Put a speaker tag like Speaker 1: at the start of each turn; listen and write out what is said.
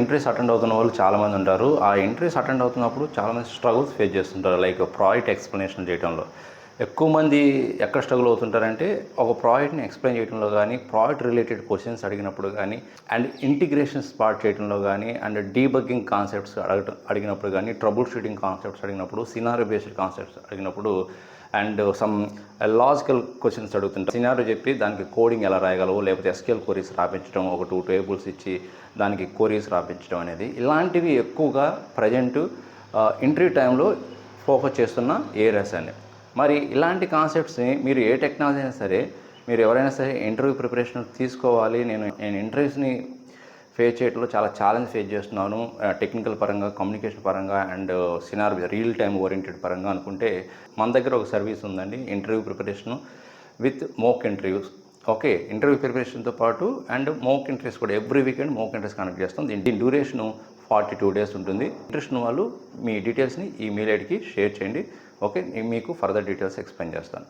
Speaker 1: Interviews attend అవుతున్న వాళ్ళు చాలామంది ఉంటారు. ఆ ఇంటర్వ్యూస్ అటెండ్ అవుతున్నప్పుడు చాలామంది స్ట్రగుల్స్ ఫేస్ చేస్తుంటారు. లైక్ ప్రాజెక్ట్ ఎక్స్ప్లెనేషన్ చేయడంలో ఎక్కువ మంది ఎక్కడ స్ట్రగుల్ అవుతుంటారంటే, ఒక ప్రాజెక్ట్ని ఎక్స్ప్లెయిన్ చేయడంలో కానీ, ప్రాజెక్ట్ రిలేటెడ్ క్వశ్చన్స్ అడిగినప్పుడు కానీ, అండ్ ఇంటిగ్రేషన్ స్పాట్ చేయడంలో కానీ, అండ్ డీబగ్గింగ్ కాన్సెప్ట్స్ అడిగినప్పుడు కానీ, ట్రబుల్ షూటింగ్ కాన్సెప్ట్స్ అడిగినప్పుడు, సినారియో బేస్డ్ కాన్సెప్ట్స్ అడిగినప్పుడు, అండ్ సమ్ లాజికల్ క్వశ్చన్స్ అడుగుతుంటారు. సినారియో చెప్పి దానికి కోడింగ్ ఎలా రాయగలవు, లేకపోతే ఎస్క్యూఎల్ క్వరీస్ రాపించడం, ఒక 2 టేబుల్స్ ఇచ్చి దానికి క్వరీస్ రాపించడం అనేది, ఇలాంటివి ఎక్కువగా ప్రజెంట్ ఇంటర్వ్యూ టైంలో ఫోకస్ చేస్తున్న ఏరియాస్ అండి. మరి ఇలాంటి కాన్సెప్ట్స్ని మీరు ఏ టెక్నాలజీ అయినా సరే, మీరు ఎవరైనా సరే ఇంటర్వ్యూ ప్రిపరేషన్ తీసుకోవాలి, నేను ఇంటర్వ్యూస్ని ఫేస్ చేయడంలో చాలా ఛాలెంజ్ ఫేస్ చేస్తున్నాను, టెక్నికల్ పరంగా, కమ్యూనికేషన్ పరంగా, and scenario real time oriented పరంగా అనుకుంటే, మన దగ్గర ఒక సర్వీస్ ఉందండి, interview preparation with mock interviews. Okay, interview ప్రిపరేషన్తో పాటు అండ్ మోక్ ఇంటర్వ్యూస్ కూడా every weekend mock interviews conduct చేస్తాం. దీని డ్యూరేషను 42 days ఉంటుంది. ఇంట్రెస్ట్ ఉన్న వాళ్ళు మీ డీటెయిల్స్ని ఈ మెయిల్ ఐడికి షేర్ చేయండి. ఓకే, మీకు ఫర్దర్ డీటెయిల్స్ ఎక్స్ప్లెయిన్ చేస్తాను.